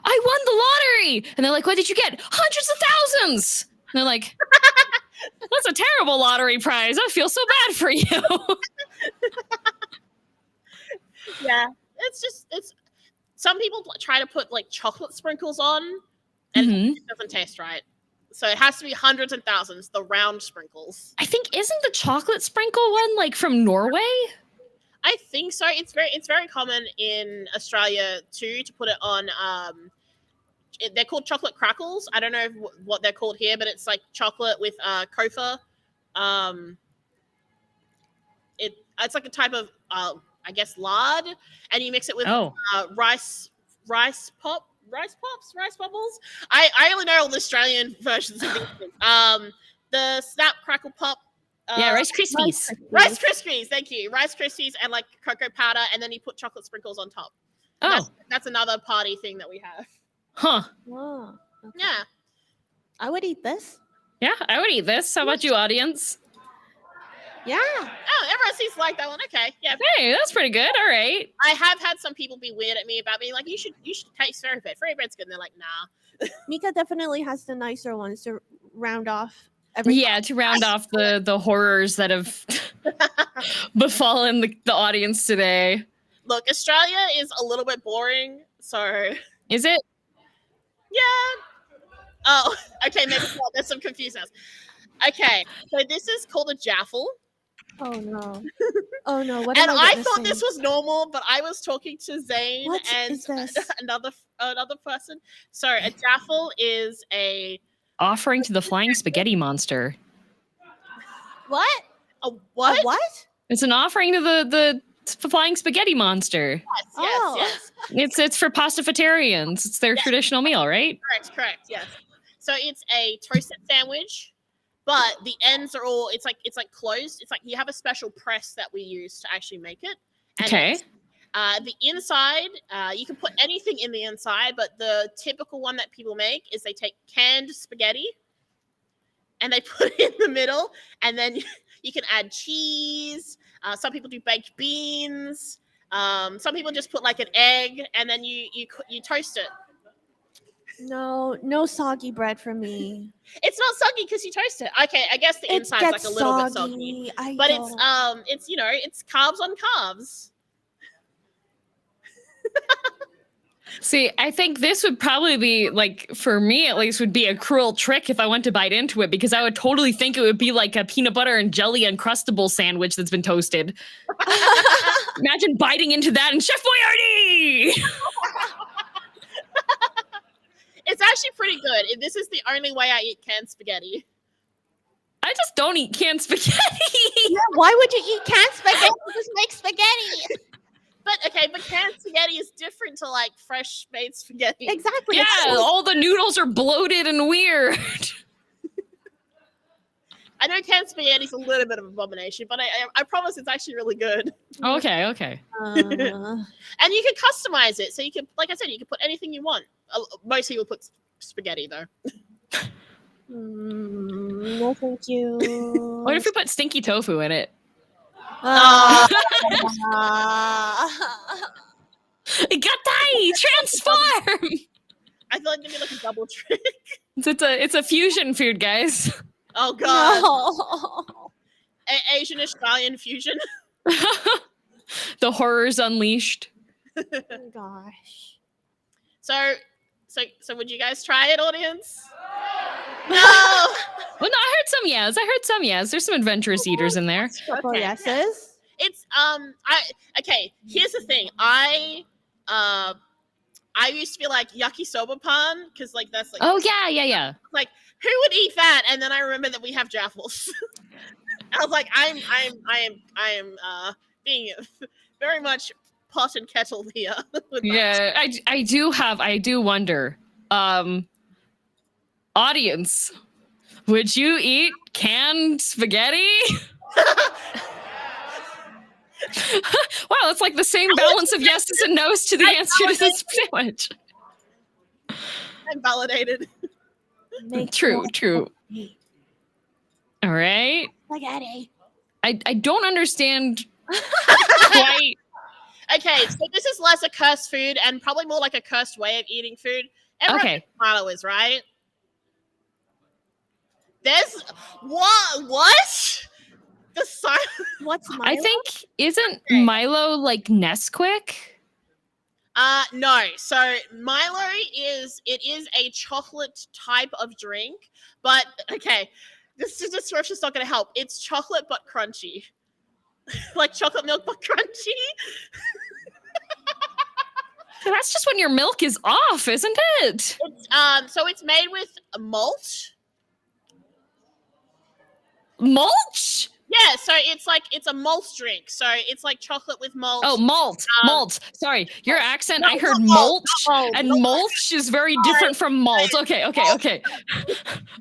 S2: I won the lottery. And they're like, what did you get? Hundreds of thousands. And they're like, that's a terrible lottery prize. I feel so bad for you.
S3: Yeah. It's some people try to put like chocolate sprinkles on and it doesn't taste right. So it has to be hundreds and thousands, the round sprinkles.
S2: I think, isn't the chocolate sprinkle one like from Norway?
S3: I think so. It's very common in Australia too to put it on. They're called chocolate crackles. I don't know what they're called here, but it's like chocolate with kofa. It's like a type of I guess lard, and you mix it with rice bubbles. I only know all the Australian versions of these things. The snap crackle pop.
S2: Rice Krispies.
S3: Rice Krispies, thank you. Rice Krispies and like cocoa powder, and then you put chocolate sprinkles on top. That's another party thing that we have.
S2: Huh.
S1: Oh, okay.
S3: Yeah.
S1: I would eat this.
S2: Yeah, I would eat this. How about you, audience?
S1: Yeah.
S3: Oh, everyone seems to like that one. Okay. Yeah.
S2: Hey, that's pretty good. All right.
S3: I have had some people be weird at me about being like, you should taste fairy bread. Fairy bread's good. And they're like, nah.
S1: Mika definitely has the nicer ones to round off.
S2: To round off the horrors that have befallen the audience today.
S3: Look, Australia is a little bit boring, so...
S2: Is it?
S3: Yeah. Oh, okay, maybe not. There's some confusion. Okay, so this is called a jaffle.
S1: Oh, no. Oh, no. What
S3: and I thought this was normal, but I was talking to Zane and another person. So a jaffle is a...
S2: offering to the flying spaghetti monster.
S3: What? A what?
S1: A what?
S2: It's an offering to the flying spaghetti monster.
S3: Yes.
S2: It's for pastafatarians. It's their traditional meal, right?
S3: Correct. Yes. So it's a toasted sandwich, but the ends are all it's like closed. It's like you have a special press that we use to actually make it. And
S2: okay.
S3: The inside, you can put anything in the inside, but the typical one that people make is they take canned spaghetti and they put it in the middle, and then you can add cheese. Some people do baked beans. Some people just put like an egg, and then you toast it.
S1: No soggy bread for me.
S3: It's not soggy because you toast it. Okay, I guess the inside's like a little bit soggy, but it's carbs on carbs.
S2: See, I think this would probably be, like, for me at least, would be a cruel trick if I went to bite into it, because I would totally think it would be like a peanut butter and jelly Uncrustable sandwich that's been toasted. Imagine biting into that and Chef Boyardee!
S3: It's actually pretty good. This is the only way I eat canned spaghetti.
S2: I just don't eat canned spaghetti.
S1: Yeah, why would you eat canned spaghetti? Just make spaghetti.
S3: But canned spaghetti is different to like fresh made spaghetti.
S1: Exactly.
S2: Yeah, all the noodles are bloated and weird.
S3: I know canned spaghetti is a little bit of an abomination, but I promise it's actually really good.
S2: Okay.
S3: And you can customize it. So you can, like I said, you can put anything you want. Most people put spaghetti though.
S1: No, thank you.
S2: What if we put stinky tofu in it? Gatai! Transform!
S3: I feel like there'd be like a double trick.
S2: It's a fusion food, guys.
S3: Oh god.
S1: No.
S3: Asian Australian fusion.
S2: The horrors unleashed.
S1: Gosh.
S3: So would you guys try it, audience? No.
S2: Well, no, I heard some yes. There's some adventurous eaters in there.
S1: Couple
S3: Okay.
S1: yeses.
S3: It's okay. Here's the thing. I used to be like yakisoba pan because like that's like
S2: Oh yeah.
S3: like who would eat that? And then I remember that we have jaffles. I was like, I am being very much pot and kettle here. With
S2: Yeah, I do wonder. Audience, would you eat canned spaghetti? Wow, it's like the same balance of yeses and nos to the answer to this sandwich.
S3: I'm validated.
S2: True. All right.
S1: Spaghetti.
S3: Oh,
S2: I don't understand quite.
S3: Okay, so this is less a cursed food and probably more like a cursed way of eating food. Everyone knows what Milo is, right? There's what? The silence.
S1: What's Milo?
S2: I think isn't Milo like Nesquik?
S3: No. So Milo is a chocolate type of drink, but okay, this description's not going to help. It's chocolate but crunchy, like chocolate milk but crunchy.
S2: So that's just when your milk is off, isn't it?
S3: It's, so it's made with malt.
S2: Mulch?
S3: Yeah, so it's a malt drink. So it's like chocolate with malt.
S2: Oh, malt. Sorry, your accent. I heard
S3: malt,
S2: mulch, and mulch is very different from malt. Okay.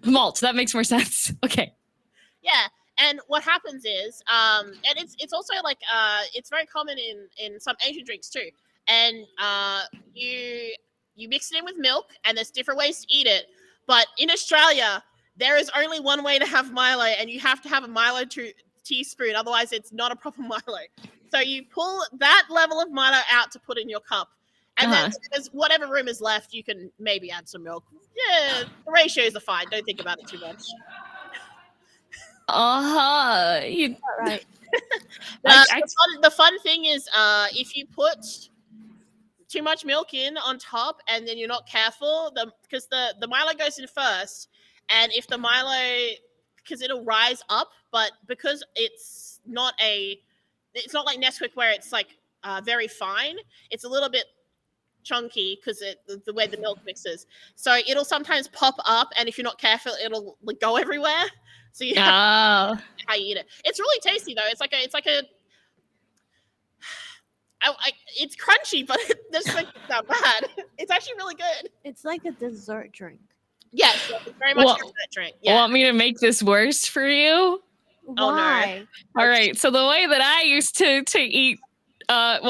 S2: Malt. That makes more sense. Okay.
S3: Yeah, and what happens is, and it's also like it's very common in some Asian drinks too. And you mix it in with milk, and there's different ways to eat it. But in Australia, there is only one way to have Milo, and you have to have a Milo teaspoon. Otherwise, it's not a proper Milo. So you pull that level of Milo out to put in your cup. And then there's whatever room is left, you can maybe add some milk. Yeah, the ratios are fine. Don't think about it too much.
S1: Right.
S3: The fun thing is if you put too much milk in on top and then you're not careful, because the Milo goes in first, and if the Milo, because it'll rise up, but because it's not like Nesquik where it's like very fine, it's a little bit chunky because the way the milk mixes, so it'll sometimes pop up, and if you're not careful, it'll like go everywhere. So you have to how you eat it. It's really tasty though. It's it's crunchy, but it's like not bad. It's actually really good.
S1: It's like a dessert drink.
S3: Yes, it's very much a dessert drink. Yeah.
S2: Want me to make this worse for you?
S1: Why?
S3: No.
S2: All right. So the way that I used to eat, the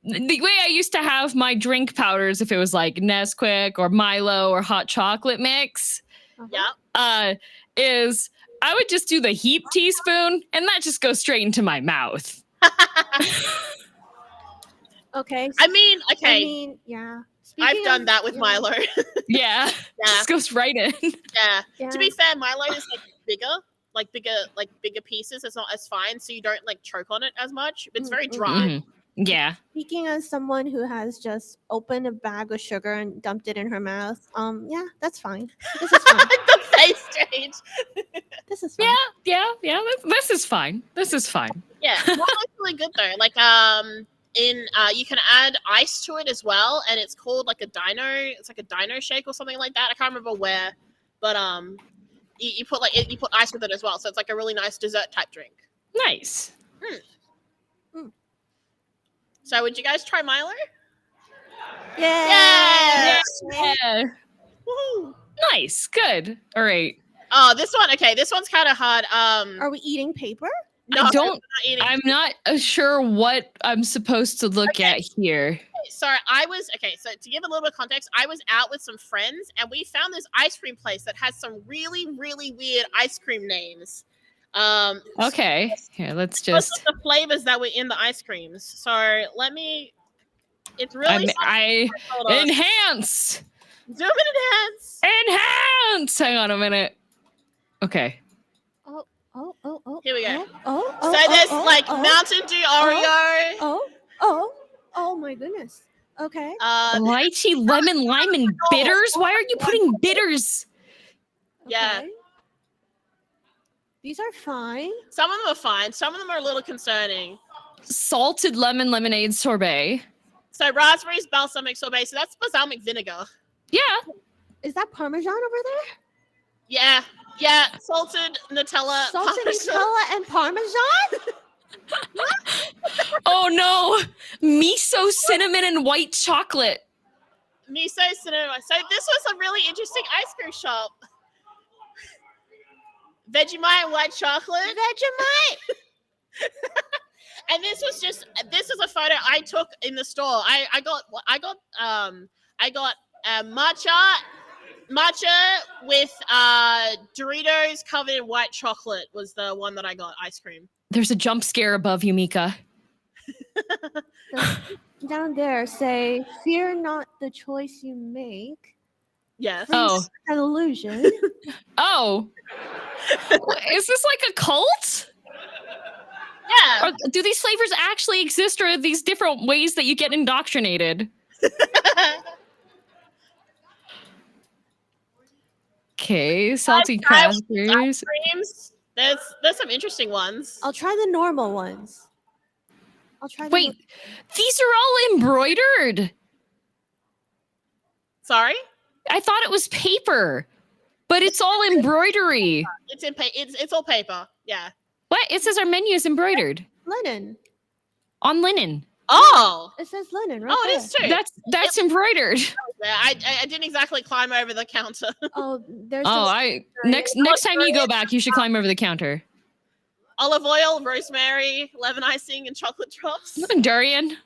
S2: way I used to have my drink powders, if it was like Nesquik or Milo or hot chocolate mix, is I would just do the heap teaspoon, and that just goes straight into my mouth.
S1: Okay.
S3: I mean,
S1: yeah.
S3: I've done that with Milo.
S2: Yeah. Just goes right in.
S3: Yeah. To be fair, Milo is like bigger pieces. It's not as fine, so you don't like choke on it as much. It's very dry.
S2: Mm-hmm. Yeah.
S1: Speaking as someone who has just opened a bag of sugar and dumped it in her mouth, yeah, that's fine. This is fine.
S3: The face change.
S1: This is fine.
S2: Yeah. This is fine.
S3: Yeah, Malo's really good though. Like you can add ice to it as well, and it's called like a dino. It's like a dino shake or something like that. I can't remember where, but you put ice with it as well, so it's like a really nice dessert type drink.
S2: Nice.
S3: So would you guys try Milo?
S1: Yeah.
S3: Woohoo!
S2: Nice. Good. All right.
S3: Oh, this one. Okay, this one's kind of hard.
S1: Are we eating paper?
S3: No,
S2: I'm not sure what I'm supposed to look at here.
S3: So so to give a little bit of context, I was out with some friends and we found this ice cream place that has some really, really weird ice cream names.
S2: Okay. Here, let's
S3: What's
S2: just
S3: the flavors that were in the ice creams. So it's really
S2: enhance.
S3: Zoom in
S2: Enhance. Hang on a minute. Okay.
S1: Oh.
S3: Here we go.
S1: So
S3: there's Mountain Dew Oreo.
S1: Oh my goodness. Okay.
S2: Lychee, lemon, lime, and bitters? Why are you putting bitters?
S3: Yeah.
S1: Okay. These are fine.
S3: Some of them are fine. Some of them are a little concerning.
S2: Salted lemon lemonade sorbet.
S3: So raspberries, balsamic sorbet. So that's balsamic vinegar.
S2: Yeah.
S1: Is that Parmesan over there?
S3: Yeah. Yeah. Salted Nutella.
S1: Salted
S3: Parmesan.
S1: Nutella and Parmesan?
S2: Oh no. Miso, cinnamon, and white chocolate.
S3: Miso cinema. So this was a really interesting ice cream shop. Vegemite and white chocolate.
S1: Vegemite.
S3: And this is a photo I took in the store. I got matcha with Doritos covered in white chocolate was the one that I got, ice cream.
S2: There's a jump scare above you, Mika.
S1: Down there say, fear not the choice you make.
S3: Yes.
S2: Oh.
S1: An illusion.
S2: Oh. Is this like a cult?
S3: Yeah.
S2: Or do these flavors actually exist, or are these different ways that you get indoctrinated? Okay, salty crackers.
S3: Ice creams. There's some interesting ones.
S1: I'll try the normal ones. I'll try the
S2: Wait, these are all embroidered.
S3: Sorry?
S2: I thought it was paper, but it's all embroidery.
S3: It's all paper. Yeah.
S2: What? It says our menu is embroidered
S1: linen.
S2: on linen.
S3: Oh.
S1: It says linen right
S3: Oh,
S1: there.
S3: it is too.
S2: That's embroidered.
S3: Yeah, I didn't exactly climb over the counter.
S1: Oh, there's
S2: Next time you go back, you should climb over the counter.
S3: Olive oil, rosemary, lemon icing, and chocolate drops.
S2: Durian.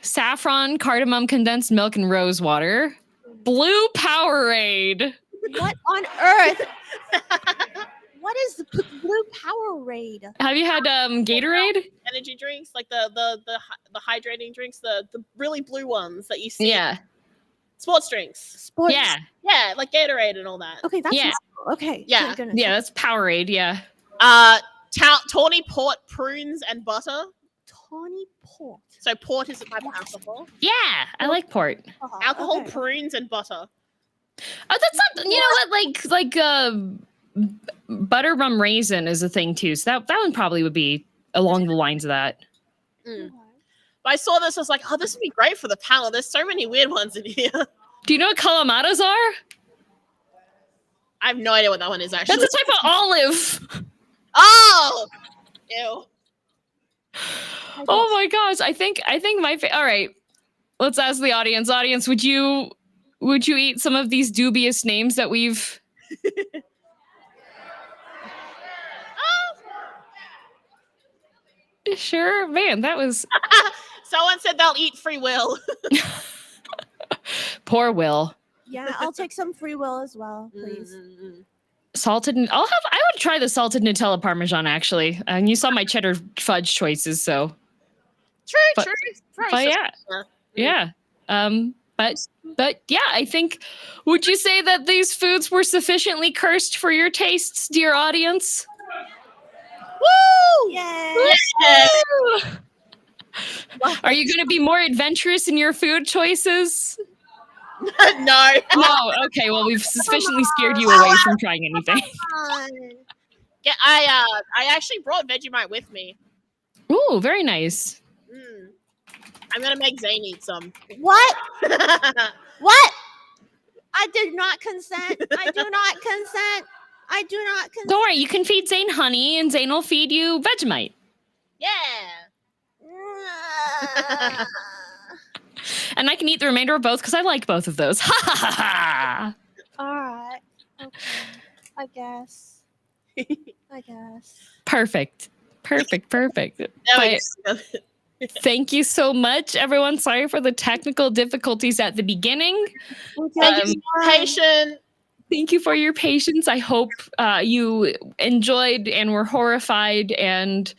S2: Saffron, cardamom, condensed milk, and rose water. Blue Powerade.
S1: What on earth? What is the blue Powerade?
S2: Have you had Gatorade?
S3: Energy drinks, like the hydrating drinks, the really blue ones that you see.
S2: Yeah.
S3: Sports drinks.
S1: Sports.
S3: Yeah, like Gatorade and all that.
S1: Okay, that's
S2: Yeah.
S1: okay.
S3: Yeah.
S1: Thank goodness.
S2: Yeah, that's Powerade, yeah.
S3: Tawny port, prunes, and butter.
S1: Tawny port.
S3: So port is a type of alcohol.
S2: Yeah, I like port.
S3: Alcohol,
S1: okay.
S3: prunes, and butter.
S2: Oh, that's not, you know what, butter rum raisin is a thing too. So that one probably would be along the lines of that.
S3: Mm. But I saw this, I was like, oh, this would be great for the panel. There's so many weird ones in here.
S2: Do you know what calamatas are?
S3: I have no idea what that one is, actually.
S2: That's a type of olive.
S3: Oh! Ew.
S2: Oh my gosh. I think all right. Let's ask the audience. Audience, would you eat some of these dubious names that we've Sure, man, that was
S3: Someone said they'll eat free will.
S2: poor Will.
S1: Yeah, I'll take some free will as well, please.
S2: Salted. I would try the salted Nutella Parmesan actually. And you saw my cheddar fudge choices, so.
S3: True.
S2: But yeah. But yeah, I think. Would you say that these foods were sufficiently cursed for your tastes, dear audience?
S3: Woo!
S1: Yay!
S3: Yeah.
S2: Are you going to be more adventurous in your food choices?
S3: No.
S2: No. Okay. Well, we've sufficiently scared you away from trying anything.
S3: Yeah, I actually brought Vegemite with me.
S2: Ooh, very nice.
S3: I'm gonna make Zane eat some.
S1: What? What? I did not consent. I do not consent. I do not consent.
S2: Don't worry, you can feed Zane honey, and Zane will feed you Vegemite.
S3: Yeah.
S2: And I can eat the remainder of both because I like both of those. Ha ha ha ha!
S1: All right. Okay. I guess.
S2: Perfect. But thank you so much, everyone. Sorry for the technical difficulties at the beginning.
S3: Patient.
S2: Thank you for your patience. I hope you enjoyed and were horrified and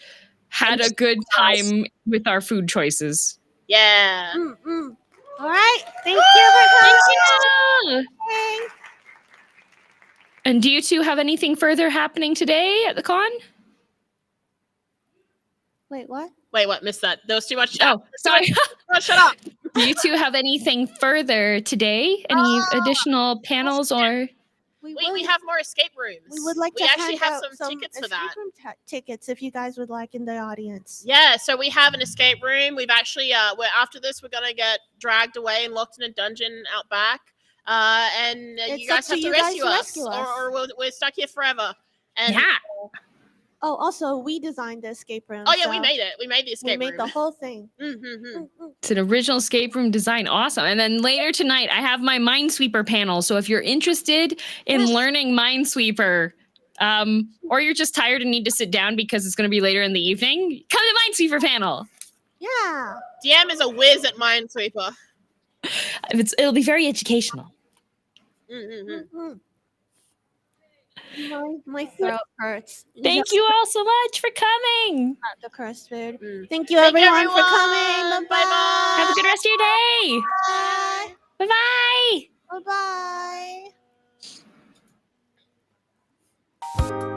S2: had a good time with our food choices.
S3: Yeah.
S1: All right. Thank you for coming.
S2: Yeah. And do you two have anything further happening today at the con?
S1: Wait, what?
S3: Wait, what? Missed that. There was too much.
S2: Oh, sorry.
S3: Shut up.
S2: Do you two have anything further today? Any additional panels or?
S3: We have more escape rooms.
S1: We would like
S3: we
S1: to
S3: actually
S1: hand
S3: have
S1: out
S3: some tickets for
S1: escape
S3: that.
S1: room tickets if you guys would like in the audience.
S3: Yeah, so we have an escape room. We've actually after this we're gonna get dragged away and locked in a dungeon out back. And
S1: It's
S3: you guys
S1: up to
S3: have to
S1: you
S3: rescue
S1: guys to
S3: us,
S1: rescue us.
S3: or we're stuck here forever. And
S2: Yeah.
S1: Oh, also, we designed the escape room.
S3: oh yeah, we
S1: so
S3: made it. We made the escape
S1: we made
S3: room.
S1: the whole thing.
S3: Mm-hmm.
S2: It's an original escape room design. Awesome. And then later tonight, I have my Minesweeper panel. So if you're interested in learning Minesweeper, or you're just tired and need to sit down because it's going to be later in the evening, come to Minesweeper panel.
S1: Yeah.
S3: DM is a whiz at Minesweeper.
S2: It'll be very educational.
S3: Mm-hmm.
S1: My throat hurts.
S2: Thank you all so much for coming.
S1: The cursed food.
S3: Mm.
S1: Thank you, everyone, for coming. Bye-bye.
S3: Bye-bye.
S2: Have a good rest of your day.
S1: Bye.
S2: Bye-bye.
S1: Bye-bye.